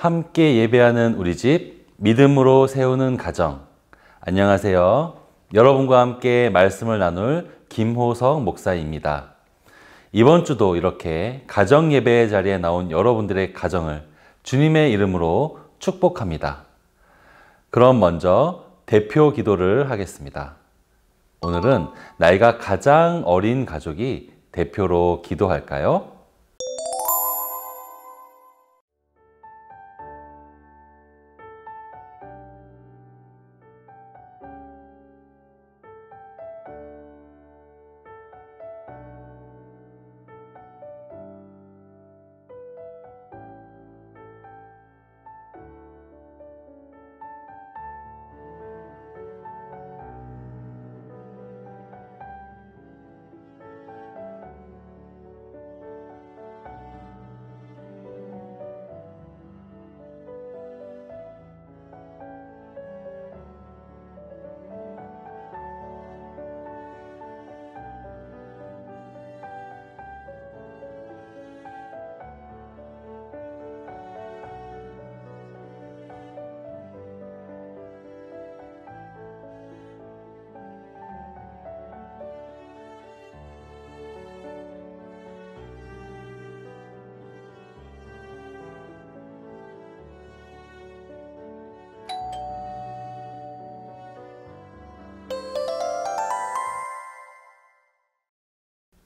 함께 예배하는 우리 집, 믿음으로 세우는 가정. 안녕하세요. 여러분과 함께 말씀을 나눌 김호석 목사입니다. 이번 주도 이렇게 가정 예배 자리에 나온 여러분들의 가정을 주님의 이름으로 축복합니다. 그럼 먼저 대표 기도를 하겠습니다. 오늘은 나이가 가장 어린 가족이 대표로 기도할까요?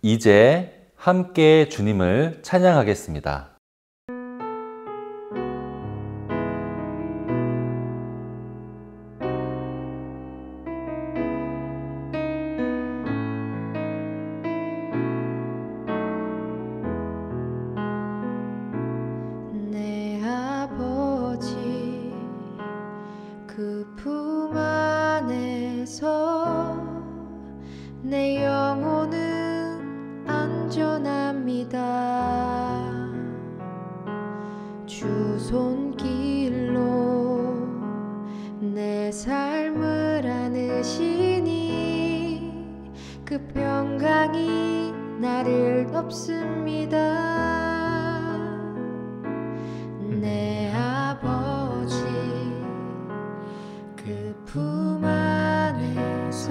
이제 함께 주님을 찬양하겠습니다. 내 아버지 그 품 안에서 내 영혼은 안전합니다. 주 손길로 내 삶을 안으시니 그 평강이 나를 덮습니다. 내 아버지 그 품 안에서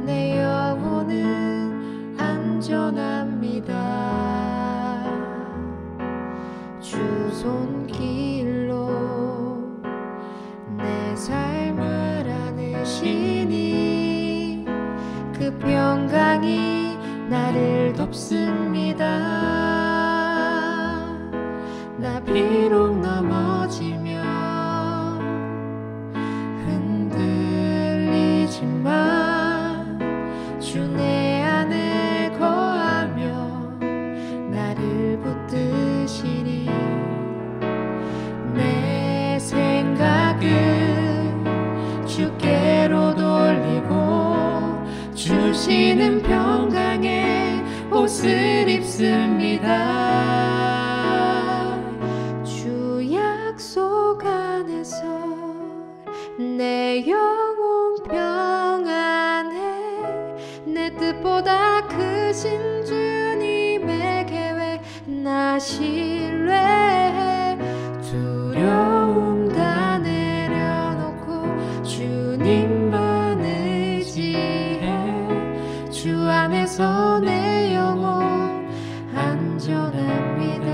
내 영혼은 안전합니다. 주 손길로 내 삶을 안으시니 그 평강이 나를 덮습니다. 나 비록 넘어지며 흔들리지만 주 내 안에 거하며 나를 붙드시니 내 생각을 주께로 돌리고 주시는 평강의 옷을 입습니다. 주 약속 안에서 내 영혼 평안해. 내 뜻보다 크신 주님의 계획 나 신뢰해. 두려움 다 내려놓고 주님만 의지해. 주 안에서 내 영혼 안전합니다.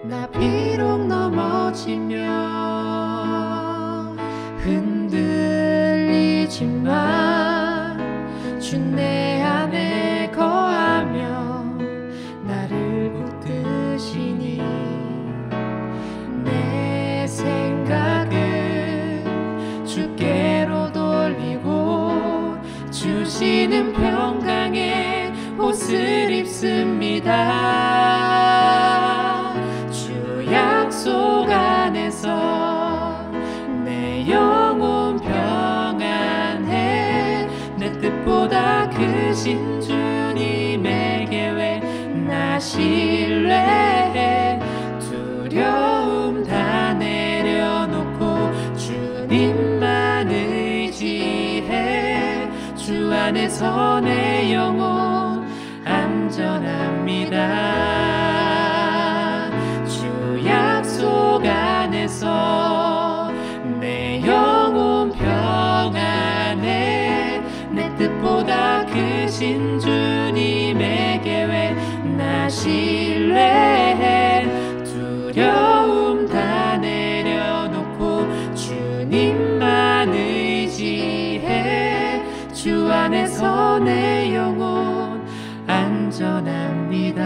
나 비록 넘어지며 흔들리지만 주 내 안에 거하며 나를 붙드시니 내 생각을 주께로 돌리고 주시는 평강의 옷을 입습니다. 주 약속 안에서 내 영혼 평안해. 내 뜻보다 크신 주님의 계획 나 신뢰해. 두려움 다 내려놓고 주님만 의지해. 안에서 내 영혼 안전합니다. 주 약속 안에서 내 영혼 평안해. 내 뜻보다 크신 주님의 계획 나 신뢰해. 두려움 다 내려놓고 주님만 의지해. 주 안에서 내 영혼 안전합니다.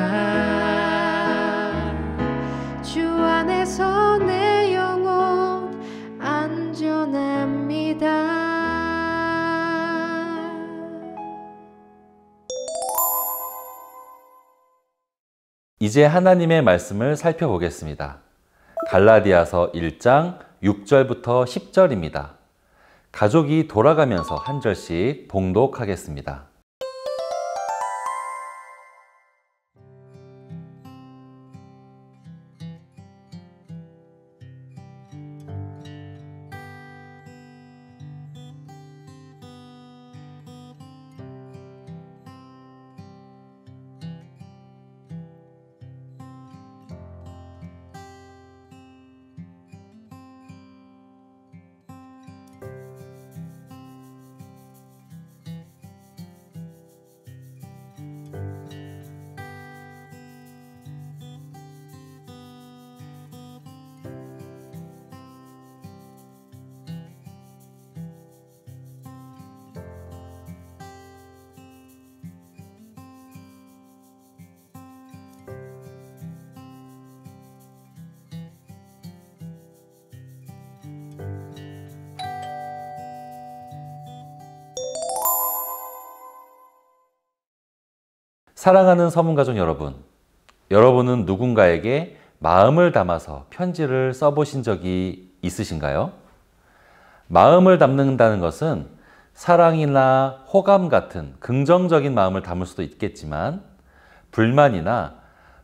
주 안에서 내 영혼 안전합니다. 이제 하나님의 말씀을 살펴보겠습니다. 갈라디아서 1장 6절부터 10절입니다. 가족이 돌아가면서 한 절씩 봉독하겠습니다. 사랑하는 서문가족 여러분, 여러분은 누군가에게 마음을 담아서 편지를 써보신 적이 있으신가요? 마음을 담는다는 것은 사랑이나 호감 같은 긍정적인 마음을 담을 수도 있겠지만 불만이나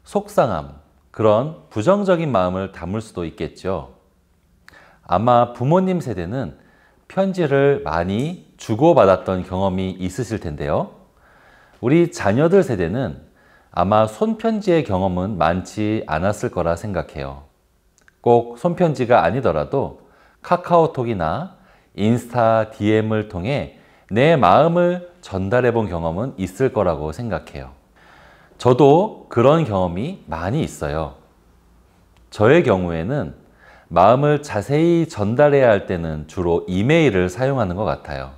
속상함, 그런 부정적인 마음을 담을 수도 있겠죠. 아마 부모님 세대는 편지를 많이 주고받았던 경험이 있으실 텐데요. 우리 자녀들 세대는 아마 손편지의 경험은 많지 않았을 거라 생각해요. 꼭 손편지가 아니더라도 카카오톡이나 인스타 DM을 통해 내 마음을 전달해 본 경험은 있을 거라고 생각해요. 저도 그런 경험이 많이 있어요. 저의 경우에는 마음을 자세히 전달해야 할 때는 주로 이메일을 사용하는 것 같아요.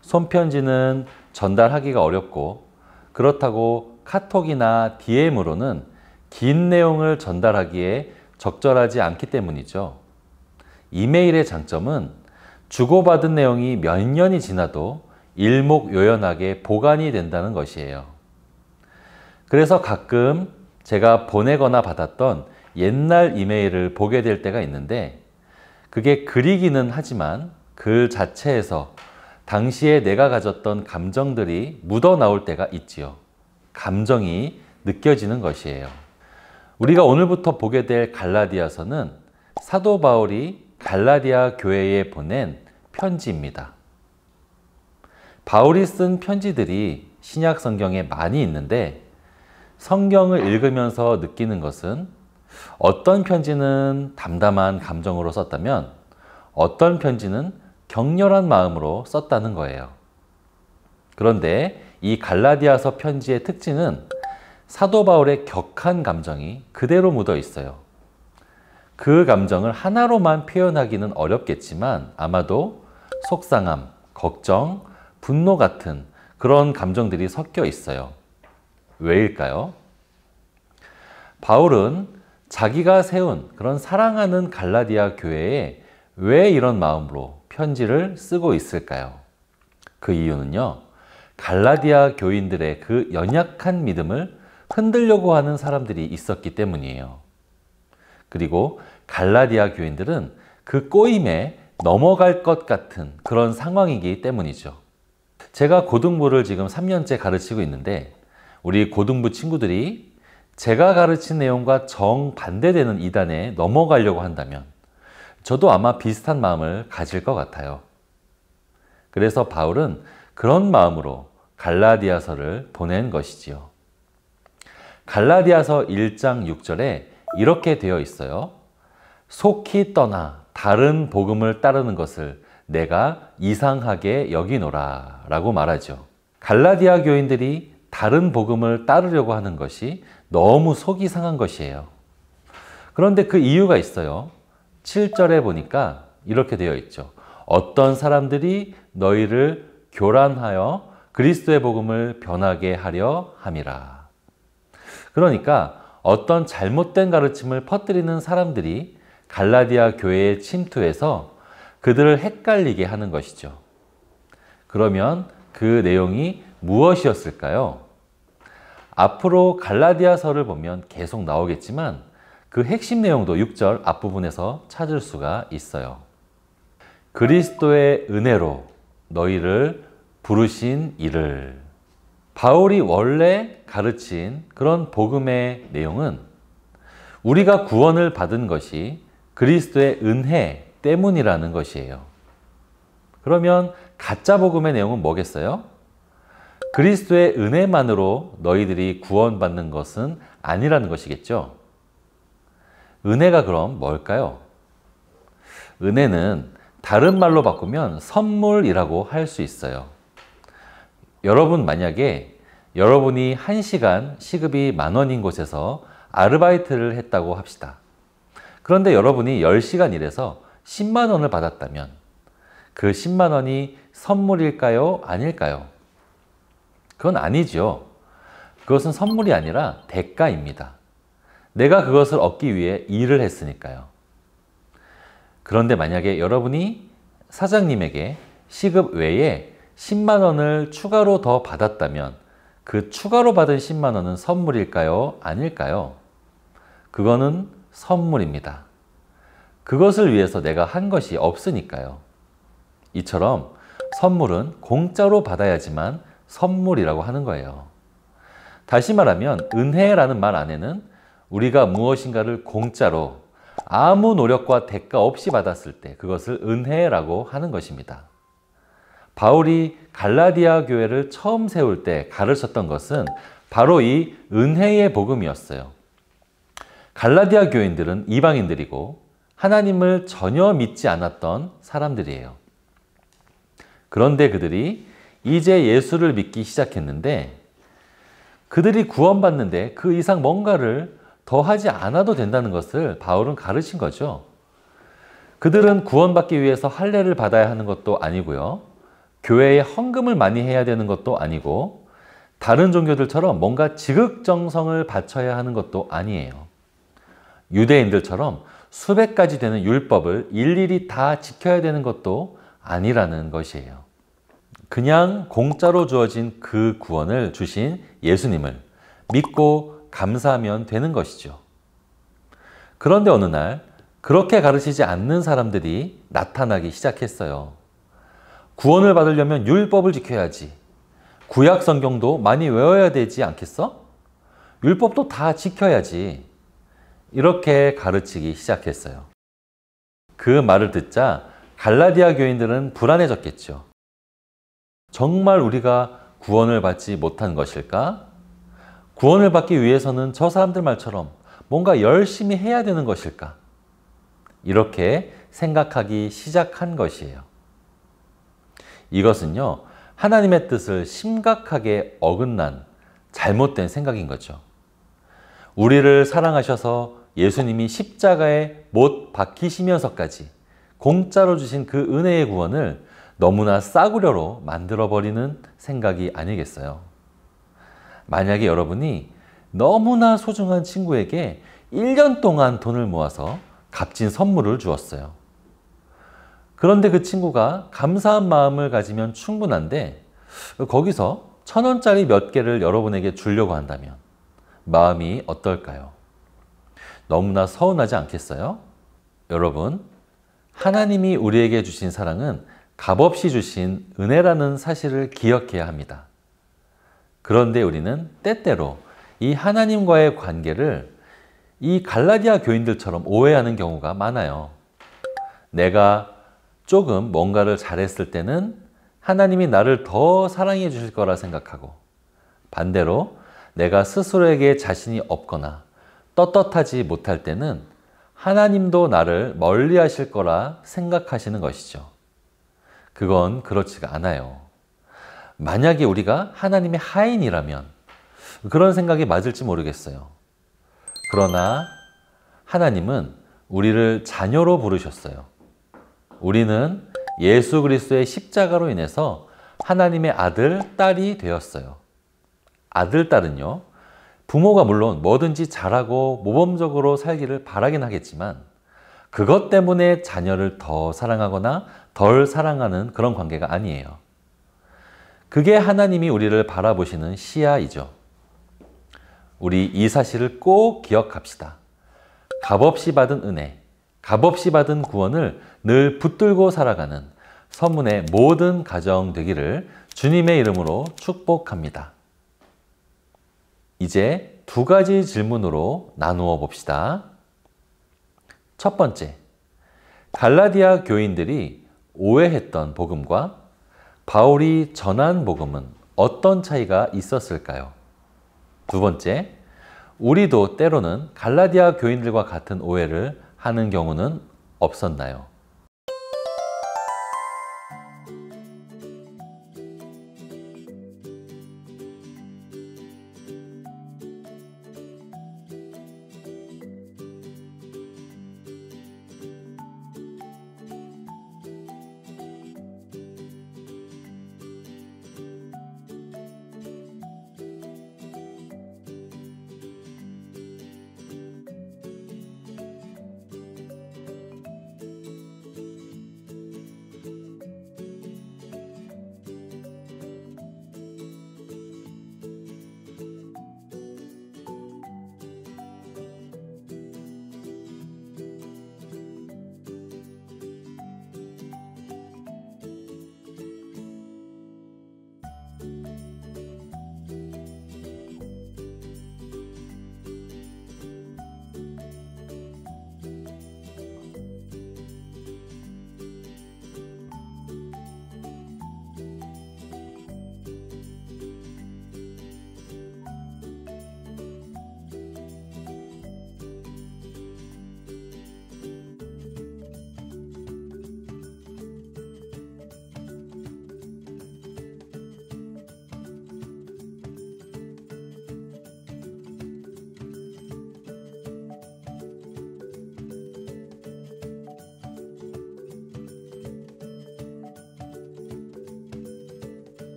손편지는 전달하기가 어렵고 그렇다고 카톡이나 DM으로는 긴 내용을 전달하기에 적절하지 않기 때문이죠. 이메일의 장점은 주고받은 내용이 몇 년이 지나도 일목요연하게 보관이 된다는 것이에요. 그래서 가끔 제가 보내거나 받았던 옛날 이메일을 보게 될 때가 있는데 그게 글이기는 하지만 글 자체에서 당시에 내가 가졌던 감정들이 묻어나올 때가 있지요. 감정이 느껴지는 것이에요. 우리가 오늘부터 보게 될 갈라디아서는 사도 바울이 갈라디아 교회에 보낸 편지입니다. 바울이 쓴 편지들이 신약 성경에 많이 있는데 성경을 읽으면서 느끼는 것은 어떤 편지는 담담한 감정으로 썼다면 어떤 편지는 격렬한 마음으로 썼다는 거예요. 그런데 이 갈라디아서 편지의 특징은 사도 바울의 격한 감정이 그대로 묻어 있어요. 그 감정을 하나로만 표현하기는 어렵겠지만 아마도 속상함, 걱정, 분노 같은 그런 감정들이 섞여 있어요. 왜일까요? 바울은 자기가 세운 그런 사랑하는 갈라디아 교회에 왜 이런 마음으로 편지를 쓰고 있을까요? 그 이유는요, 갈라디아 교인들의 그 연약한 믿음을 흔들려고 하는 사람들이 있었기 때문이에요. 그리고 갈라디아 교인들은 그 꼬임에 넘어갈 것 같은 그런 상황이기 때문이죠. 제가 고등부를 지금 3년째 가르치고 있는데 우리 고등부 친구들이 제가 가르친 내용과 정반대되는 이단에 넘어가려고 한다면 저도 아마 비슷한 마음을 가질 것 같아요. 그래서 바울은 그런 마음으로 갈라디아서를 보낸 것이지요. 갈라디아서 1장 6절에 이렇게 되어 있어요. 속히 떠나 다른 복음을 따르는 것을 내가 이상하게 여기노라 라고 말하죠. 갈라디아 교인들이 다른 복음을 따르려고 하는 것이 너무 속이 상한 것이에요. 그런데 그 이유가 있어요. 7절에 보니까 이렇게 되어 있죠. 어떤 사람들이 너희를 교란하여 그리스도의 복음을 변하게 하려 함이라. 그러니까 어떤 잘못된 가르침을 퍼뜨리는 사람들이 갈라디아 교회에 침투해서 그들을 헷갈리게 하는 것이죠. 그러면 그 내용이 무엇이었을까요? 앞으로 갈라디아서를 보면 계속 나오겠지만 그 핵심 내용도 6절 앞부분에서 찾을 수가 있어요. 그리스도의 은혜로 너희를 부르신 이를. 바울이 원래 가르친 그런 복음의 내용은 우리가 구원을 받은 것이 그리스도의 은혜 때문이라는 것이에요. 그러면 가짜 복음의 내용은 뭐겠어요? 그리스도의 은혜만으로 너희들이 구원받는 것은 아니라는 것이겠죠. 은혜가 그럼 뭘까요? 은혜는 다른 말로 바꾸면 선물이라고 할 수 있어요. 여러분 만약에 여러분이 1시간 시급이 10,000원인 곳에서 아르바이트를 했다고 합시다. 그런데 여러분이 10시간 일해서 10만 원을 받았다면 그 10만 원이 선물일까요? 아닐까요? 그건 아니죠. 그것은 선물이 아니라 대가입니다. 내가 그것을 얻기 위해 일을 했으니까요. 그런데 만약에 여러분이 사장님에게 시급 외에 10만 원을 추가로 더 받았다면 그 추가로 받은 10만 원은 선물일까요? 아닐까요? 그거는 선물입니다. 그것을 위해서 내가 한 것이 없으니까요. 이처럼 선물은 공짜로 받아야지만 선물이라고 하는 거예요. 다시 말하면 은혜라는 말 안에는 우리가 무엇인가를 공짜로 아무 노력과 대가 없이 받았을 때 그것을 은혜라고 하는 것입니다. 바울이 갈라디아 교회를 처음 세울 때 가르쳤던 것은 바로 이 은혜의 복음이었어요. 갈라디아 교인들은 이방인들이고 하나님을 전혀 믿지 않았던 사람들이에요. 그런데 그들이 이제 예수를 믿기 시작했는데 그들이 구원받는데 그 이상 뭔가를 더 하지 않아도 된다는 것을 바울은 가르친 거죠. 그들은 구원받기 위해서 할례를 받아야 하는 것도 아니고요. 교회에 헌금을 많이 해야 되는 것도 아니고 다른 종교들처럼 뭔가 지극정성을 바쳐야 하는 것도 아니에요. 유대인들처럼 수백 가지 되는 율법을 일일이 다 지켜야 되는 것도 아니라는 것이에요. 그냥 공짜로 주어진 그 구원을 주신 예수님을 믿고 감사하면 되는 것이죠. 그런데 어느 날 그렇게 가르치지 않는 사람들이 나타나기 시작했어요. 구원을 받으려면 율법을 지켜야지. 구약 성경도 많이 외워야 되지 않겠어? 율법도 다 지켜야지. 이렇게 가르치기 시작했어요. 그 말을 듣자 갈라디아 교인들은 불안해졌겠죠. 정말 우리가 구원을 받지 못한 것일까? 구원을 받기 위해서는 저 사람들 말처럼 뭔가 열심히 해야 되는 것일까? 이렇게 생각하기 시작한 것이에요. 이것은요, 하나님의 뜻을 심각하게 어긋난 잘못된 생각인 거죠. 우리를 사랑하셔서 예수님이 십자가에 못 박히시면서까지 공짜로 주신 그 은혜의 구원을 너무나 싸구려로 만들어버리는 생각이 아니겠어요. 만약에 여러분이 너무나 소중한 친구에게 1년 동안 돈을 모아서 값진 선물을 주었어요. 그런데 그 친구가 감사한 마음을 가지면 충분한데 거기서 1,000원짜리 몇 개를 여러분에게 주려고 한다면 마음이 어떨까요? 너무나 서운하지 않겠어요? 여러분, 하나님이 우리에게 주신 사랑은 값없이 주신 은혜라는 사실을 기억해야 합니다. 그런데 우리는 때때로 이 하나님과의 관계를 이 갈라디아 교인들처럼 오해하는 경우가 많아요. 내가 조금 뭔가를 잘했을 때는 하나님이 나를 더 사랑해 주실 거라 생각하고, 반대로 내가 스스로에게 자신이 없거나 떳떳하지 못할 때는 하나님도 나를 멀리 하실 거라 생각하시는 것이죠. 그건 그렇지가 않아요. 만약에 우리가 하나님의 하인이라면 그런 생각이 맞을지 모르겠어요. 그러나 하나님은 우리를 자녀로 부르셨어요. 우리는 예수 그리스도의 십자가로 인해서 하나님의 아들, 딸이 되었어요. 아들, 딸은요, 부모가 물론 뭐든지 잘하고 모범적으로 살기를 바라긴 하겠지만 그것 때문에 자녀를 더 사랑하거나 덜 사랑하는 그런 관계가 아니에요. 그게 하나님이 우리를 바라보시는 시야이죠. 우리 이 사실을 꼭 기억합시다. 값없이 받은 은혜, 값없이 받은 구원을 늘 붙들고 살아가는 서문의 모든 가정 되기를 주님의 이름으로 축복합니다. 이제 두 가지 질문으로 나누어 봅시다. 첫 번째, 갈라디아 교인들이 오해했던 복음과 바울이 전한 복음은 어떤 차이가 있었을까요? 두 번째, 우리도 때로는 갈라디아 교인들과 같은 오해를 하는 경우는 없었나요?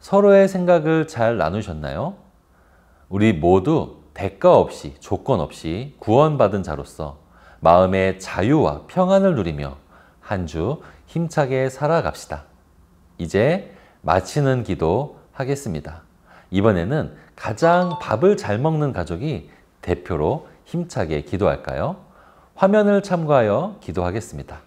서로의 생각을 잘 나누셨나요? 우리 모두 대가 없이, 조건 없이 구원받은 자로서 마음의 자유와 평안을 누리며 한 주 힘차게 살아갑시다. 이제 마치는 기도 하겠습니다. 이번에는 가장 밥을 잘 먹는 가족이 대표로 힘차게 기도할까요? 화면을 참고하여 기도하겠습니다.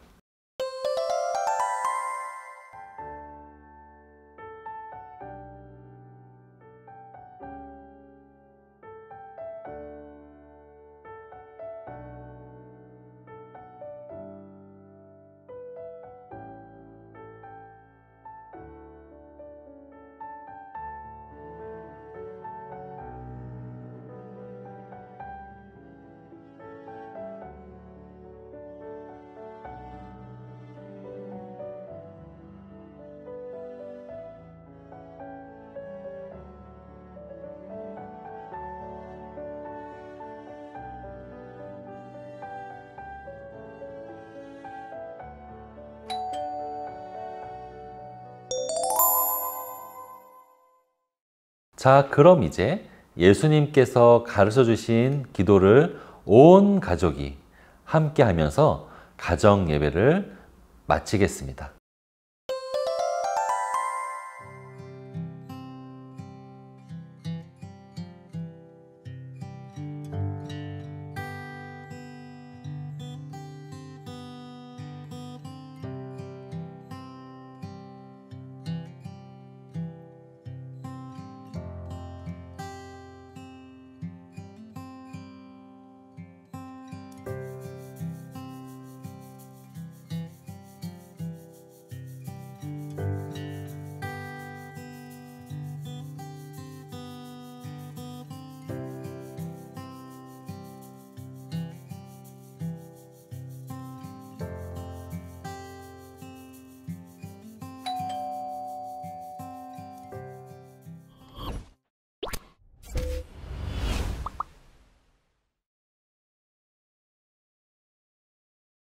자, 그럼 이제 예수님께서 가르쳐 주신 기도를 온 가족이 함께 하면서 가정 예배를 마치겠습니다.